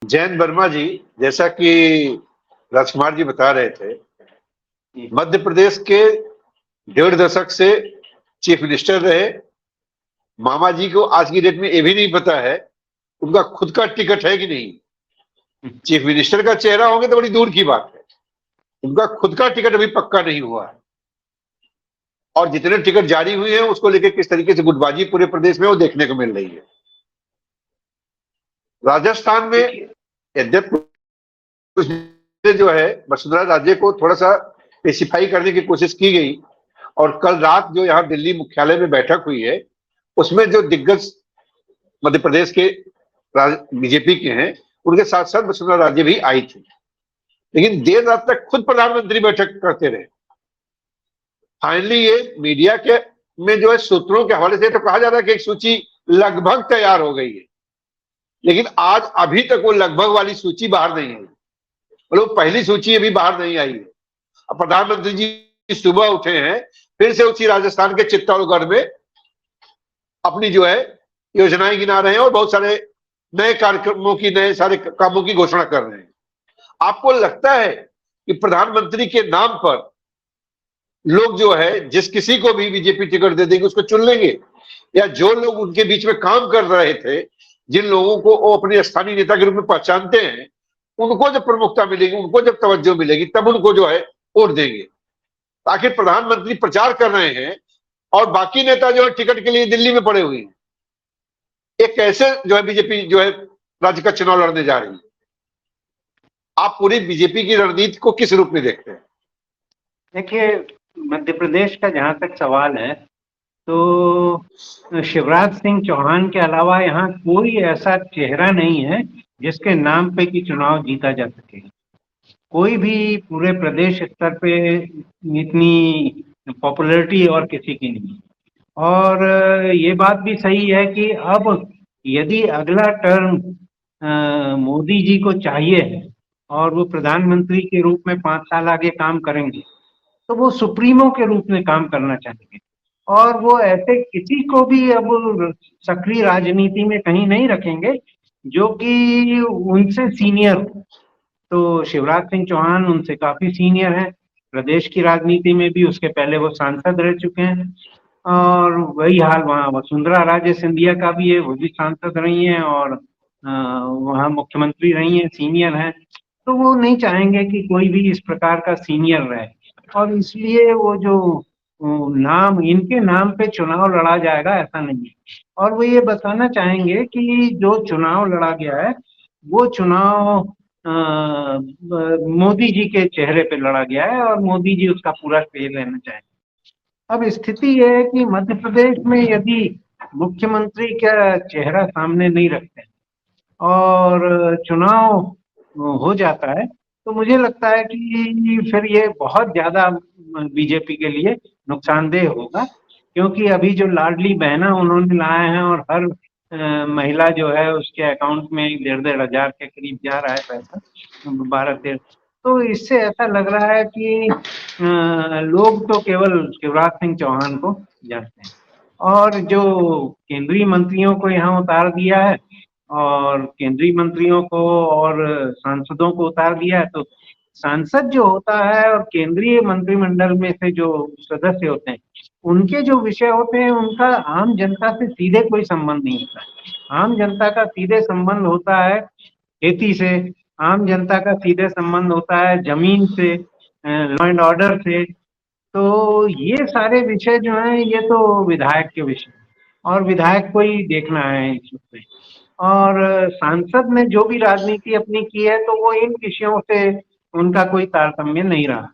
जैन वर्मा जी, जैसा कि राजकुमार जी बता रहे थे, मध्य प्रदेश के 1.5 दशक से चीफ मिनिस्टर रहे। मामा जी को आज की डेट में ये भी नहीं पता है उनका खुद का टिकट है कि नहीं। चीफ मिनिस्टर का चेहरा होंगे तो बड़ी दूर की बात है, उनका खुद का टिकट अभी पक्का नहीं हुआ है। और जितने टिकट जारी हुए हैं उसको लेकर किस तरीके से गुटबाजी पूरे प्रदेश में वो देखने को मिल रही है। राजस्थान में यद्यपि जो है वसुंधरा राजे को थोड़ा सा स्पेसिफाई करने की कोशिश की गई, और कल रात जो यहाँ दिल्ली मुख्यालय में बैठक हुई है उसमें जो दिग्गज मध्य प्रदेश के बीजेपी के हैं उनके साथ साथ वसुंधरा राजे भी आई थी, लेकिन देर रात तक खुद प्रधानमंत्री बैठक करते रहे। फाइनली ये मीडिया के में जो है सूत्रों के हवाले से तो कहा जा रहा है कि एक सूची लगभग तैयार हो गई है, लेकिन आज अभी तक वो लगभग वाली सूची बाहर नहीं आई। मतलब पहली सूची अभी बाहर नहीं आई है। अब प्रधानमंत्री जी सुबह उठे हैं, फिर से उसी राजस्थान के चित्तौड़गढ़ में अपनी जो है योजनाएं गिना रहे हैं और बहुत सारे नए कार्यक्रमों की, नए सारे कामों की घोषणा कर रहे हैं। आपको लगता है कि प्रधानमंत्री के नाम पर लोग जो है जिस किसी को भी बीजेपी टिकट दे देंगे उसको चुन लेंगे, या जो लोग उनके बीच में काम कर रहे थे, जिन लोगों को वो अपने स्थानीय नेता के रूप में पहचानते हैं, उनको जब प्रमुखता मिलेगी, उनको जब तवज्जो मिलेगी, तब उनको जो है वोट देंगे। आखिर प्रधानमंत्री प्रचार कर रहे हैं और बाकी नेता जो है टिकट के लिए दिल्ली में पड़े हुए हैं। एक कैसे जो है बीजेपी जो है राज्य का चुनाव लड़ने जा रही है। आप पूरी बीजेपी की रणनीति को किस रूप में देखते हैं? देखिए, मध्य प्रदेश का जहां तक सवाल है तो शिवराज सिंह चौहान के अलावा यहाँ कोई ऐसा चेहरा नहीं है जिसके नाम पे कि चुनाव जीता जा सके। कोई भी पूरे प्रदेश स्तर पे इतनी पॉपुलैरिटी और किसी की नहीं। और ये बात भी सही है कि अब यदि अगला टर्म मोदी जी को चाहिए है और वो प्रधानमंत्री के रूप में 5 साल आगे काम करेंगे तो वो सुप्रीमो के रूप में काम करना चाहेंगे, और वो ऐसे किसी को भी अब सक्रिय राजनीति में कहीं नहीं रखेंगे जो कि उनसे सीनियर हो। तो शिवराज सिंह चौहान उनसे काफी सीनियर हैं प्रदेश की राजनीति में भी, उसके पहले वो सांसद रह चुके हैं। और वही हाल वहाँ वसुंधरा राजे सिंधिया का भी है, वो भी सांसद रही हैं और वहाँ मुख्यमंत्री रही हैं, सीनियर हैं। तो वो नहीं चाहेंगे कि कोई भी इस प्रकार का सीनियर रहे, और इसलिए वो जो नाम इनके नाम पे चुनाव लड़ा जाएगा ऐसा नहीं है। और वो ये बताना चाहेंगे कि जो चुनाव लड़ा गया है वो चुनाव मोदी जी के चेहरे पे लड़ा गया है और मोदी जी उसका पूरा श्रेय लेना चाहेंगे। अब स्थिति ये है कि मध्य प्रदेश में यदि मुख्यमंत्री का चेहरा सामने नहीं रखते और चुनाव हो जाता है तो मुझे लगता है कि फिर ये बहुत ज्यादा बीजेपी के लिए नुकसानदेह होगा, क्योंकि अभी जो लाडली बहना उन्होंने लाए हैं और हर महिला जो है उसके अकाउंट में 1,500 के करीब जा रहा है पैसा, 12-13। तो इससे ऐसा लग रहा है कि लोग तो केवल शिवराज सिंह चौहान को जानते हैं, और जो केंद्रीय मंत्रियों को यहाँ उतार दिया है और केंद्रीय मंत्रियों को और सांसदों को उतार दिया है, तो सांसद जो होता है और केंद्रीय मंत्रिमंडल में से जो सदस्य होते हैं उनके जो विषय होते हैं उनका आम जनता से सीधे कोई संबंध नहीं होता है। आम जनता का सीधे संबंध होता है खेती से, आम जनता का सीधे संबंध होता है जमीन से, लॉ एंड ऑर्डर से। तो ये सारे विषय जो हैं ये तो विधायक के विषय, और विधायक को ही देखना है इसमें। और सांसद ने जो भी राजनीति अपनी की है तो वो इन विषयों से उनका कोई तारतम्य नहीं रहा।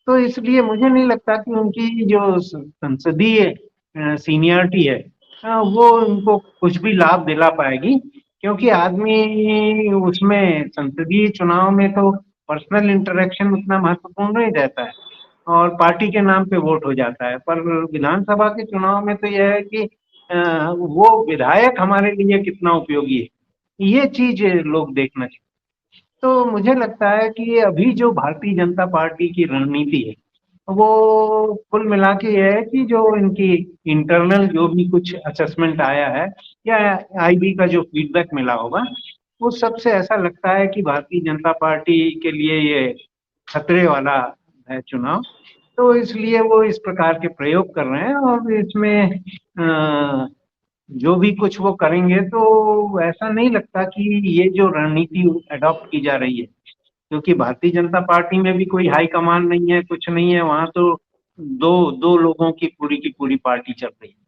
तो इसलिए मुझे नहीं लगता कि उनकी जो संसदीय सीनियरिटी है वो उनको कुछ भी लाभ दिला पाएगी, क्योंकि आदमी उसमें संसदीय चुनाव में तो पर्सनल इंटरेक्शन उतना महत्वपूर्ण नहीं रहता है और पार्टी के नाम पे वोट हो जाता है। पर विधानसभा के चुनाव में तो यह है कि वो विधायक हमारे लिए कितना उपयोगी है, ये चीज लोग देखना चाहिए। तो मुझे लगता है कि अभी जो भारतीय जनता पार्टी की रणनीति है वो कुल मिला के ये है कि जो इनकी इंटरनल जो भी कुछ असेसमेंट आया है या आईबी का जो फीडबैक मिला होगा उस सबसे ऐसा लगता है कि भारतीय जनता पार्टी के लिए ये खतरे वाला है चुनाव। तो इसलिए वो इस प्रकार के प्रयोग कर रहे हैं और इसमें जो भी कुछ वो करेंगे तो ऐसा नहीं लगता कि ये जो रणनीति अडॉप्ट की जा रही है, क्योंकि भारतीय जनता पार्टी में भी कोई हाई कमान नहीं है, कुछ नहीं है, वहां तो दो दो लोगों की पूरी पार्टी चल रही है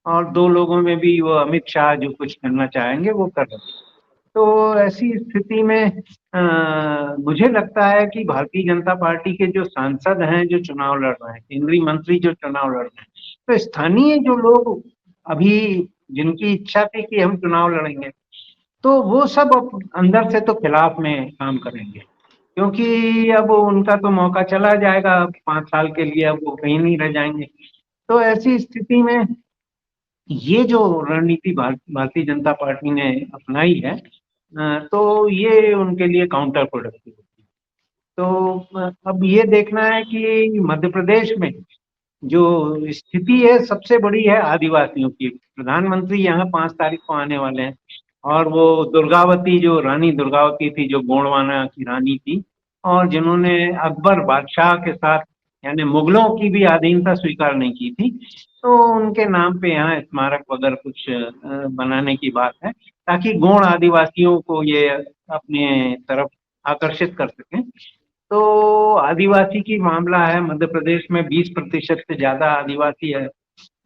और दो लोगों में भी वो अमित शाह जो कुछ करना चाहेंगे वो कर रहे हैं। तो ऐसी स्थिति में मुझे लगता है कि भारतीय जनता पार्टी के जो सांसद हैं जो चुनाव लड़ रहे हैं, केंद्रीय मंत्री जो चुनाव लड़ रहे हैं, तो स्थानीय जो लोग अभी जिनकी इच्छा थी कि हम चुनाव लड़ेंगे, तो वो सब अब अंदर से तो खिलाफ में काम करेंगे, क्योंकि अब उनका तो मौका चला जाएगा, अब 5 साल के लिए अब वो कहीं नहीं रह जाएंगे। तो ऐसी स्थिति में ये जो रणनीति भारतीय जनता पार्टी ने अपनाई है, तो ये उनके लिए काउंटर प्रोडक्टिव होती है। तो अब ये देखना है कि मध्य प्रदेश में जो स्थिति है सबसे बड़ी है आदिवासियों की। प्रधानमंत्री यहाँ 5 तारीख को आने वाले हैं और वो दुर्गावती, जो रानी दुर्गावती थी, जो गोंडवाना की रानी थी और जिन्होंने अकबर बादशाह के साथ यानी मुगलों की भी अधीनता स्वीकार नहीं की थी, तो उनके नाम पे यहाँ स्मारक वगैरह कुछ बनाने की बात है, ताकि गोंड आदिवासियों को ये अपने तरफ आकर्षित कर सकें। तो आदिवासी की मामला है, मध्य प्रदेश में 20% से ज्यादा आदिवासी है,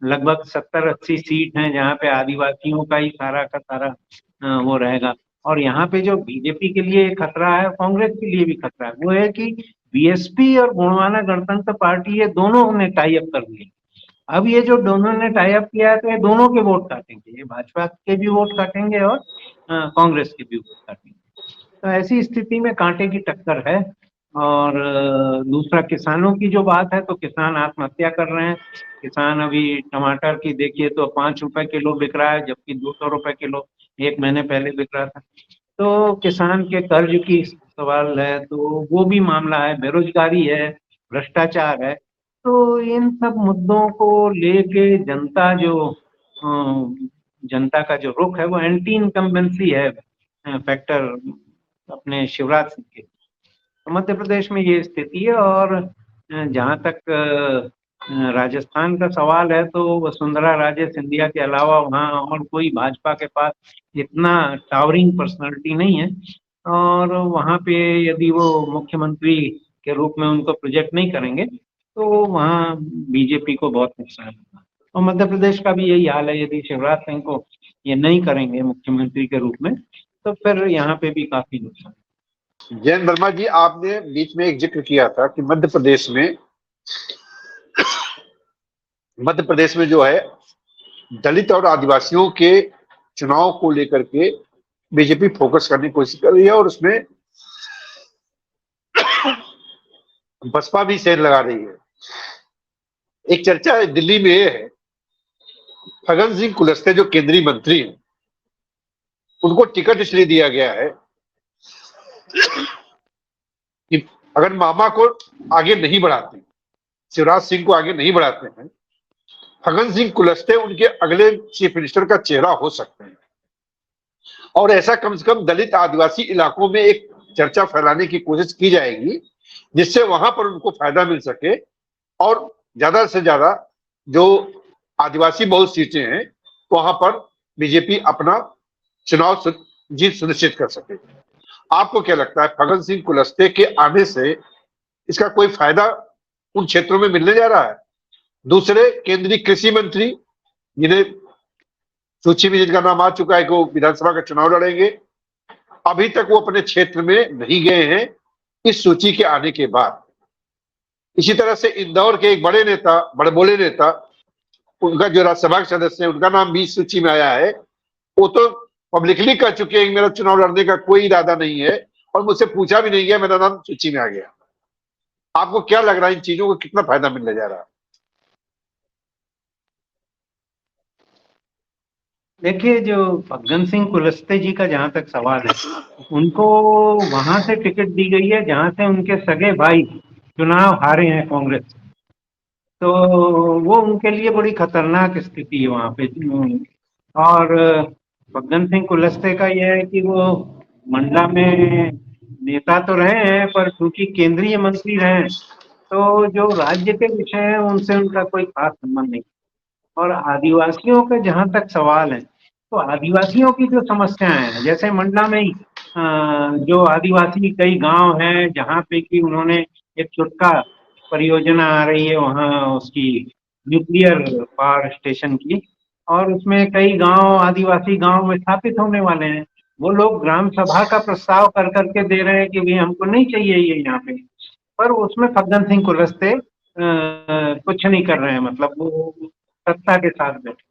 लगभग 70-80 सीट हैं जहाँ पे आदिवासियों का ही सारा का सारा वो रहेगा। और यहाँ पे जो बीजेपी के लिए खतरा है, कांग्रेस के लिए भी खतरा है, वो है कि बीएसपी और गोंडवाना गणतंत्र पार्टी ये दोनों ने टाई अप कर लिए। अब ये जो दोनों ने टाई अप किया है तो ये दोनों के वोट काटेंगे, ये भाजपा के भी वोट काटेंगे और कांग्रेस के भी वोट काटेंगे। तो ऐसी स्थिति में कांटे की टक्कर है। और दूसरा किसानों की जो बात है, तो किसान आत्महत्या कर रहे हैं। किसान अभी टमाटर की देखिए तो 5 रुपए किलो बिक रहा है, जबकि 200 रुपए किलो 1 महीने पहले बिक रहा था। तो किसान के कर्ज की सवाल है, तो वो भी मामला है, बेरोजगारी है, भ्रष्टाचार है। तो इन सब मुद्दों को लेके जनता का जो रुख है वो एंटी इनकम्बेंसी है फैक्टर अपने शिवराज सिंह के। तो मध्य प्रदेश में ये स्थिति है। और जहाँ तक राजस्थान का सवाल है, तो वसुंधरा राजे सिंधिया के अलावा वहाँ और कोई भाजपा के पास इतना टावरिंग पर्सनालिटी नहीं है, और वहाँ पे यदि वो मुख्यमंत्री के रूप में उनको प्रोजेक्ट नहीं करेंगे तो वहाँ बीजेपी को बहुत नुकसान होगा। और मध्य प्रदेश का भी यही हाल है, यदि शिवराज सिंह को ये नहीं करेंगे मुख्यमंत्री के रूप में तो फिर यहाँ पे भी काफी नुकसान। जयंत वर्मा जी, आपने बीच में एक जिक्र किया था कि मध्य प्रदेश में जो है दलित और आदिवासियों के चुनाव को लेकर के बीजेपी फोकस करने की कोशिश कर रही है और उसमें बसपा भी सेल लगा रही है। एक चर्चा है दिल्ली में, ये है फग्गन सिंह कुलस्ते जो केंद्रीय मंत्री हैं, उनको टिकट इसलिए दिया गया है कि अगर मामा को आगे नहीं बढ़ाते, शिवराज सिंह को आगे नहीं बढ़ाते हैं, फग्गन सिंह कुलस्ते उनके अगले चीफ मिनिस्टर का चेहरा हो सकते हैं। और ऐसा कम से कम दलित आदिवासी इलाकों में एक चर्चा फैलाने की कोशिश की जाएगी, जिससे वहां पर उनको फायदा मिल सके और ज्यादा से ज्यादा जो आदिवासी बहुल सीटें हैं वहां पर बीजेपी अपना चुनाव जीत सुनिश्चित कर सके। आपको क्या लगता है, फग्गन सिंह कुलस्ते के आने से इसका कोई फायदा उन क्षेत्रों में मिलने जा रहा है? दूसरे केंद्रीय कृषि मंत्री जिन्हें सूची में जिनका नाम आ चुका है कि वो विधानसभा का चुनाव लड़ेंगे, अभी तक वो अपने क्षेत्र में नहीं गए हैं इस सूची के आने के बाद। इसी तरह से इंदौर के एक बड़े नेता, बड़े बोले नेता, उनका जो राज्यसभा के सदस्य है उनका नाम भी इस सूची में आया है, वो तो पब्लिकली कह चुके हैं मेरा चुनाव लड़ने का कोई इरादा नहीं है और मुझसे पूछा भी नहीं गया, मेरा नाम सूची में आ गया। आपको क्या लग रहा है इन चीजों को कितना फायदा मिलने जा रहा है? देखिए, जो फग्गन सिंह कुलस्ते जी का जहां तक सवाल है, उनको वहां से टिकट दी गई है जहां से उनके सगे भाई चुनाव हारे हैं कांग्रेस से। तो वो उनके लिए बड़ी खतरनाक स्थिति है वहां पे। और फग्गन सिंह कुलस्ते का यह है कि वो मंडला में नेता तो रहे हैं, पर क्योंकि केंद्रीय मंत्री रहे हैं, तो जो राज्य के विषय हैं उनसे उनका कोई खास संबंध नहीं। और आदिवासियों का जहां तक सवाल है, तो आदिवासियों की जो समस्याएं हैं, जैसे मंडला में ही जो आदिवासी कई गांव हैं जहां पे कि उन्होंने एक चुटका परियोजना आ रही है वहां उसकी न्यूक्लियर पावर स्टेशन की, और उसमें कई गांव आदिवासी गांव में स्थापित होने वाले हैं। वो लोग ग्राम सभा का प्रस्ताव कर करके दे रहे हैं कि भाई हमको नहीं चाहिए ये यहाँ पे, पर उसमें फग्गन सिंह कुलस्ते कुछ नहीं कर रहे हैं, मतलब वो सत्ता के साथ बैठे।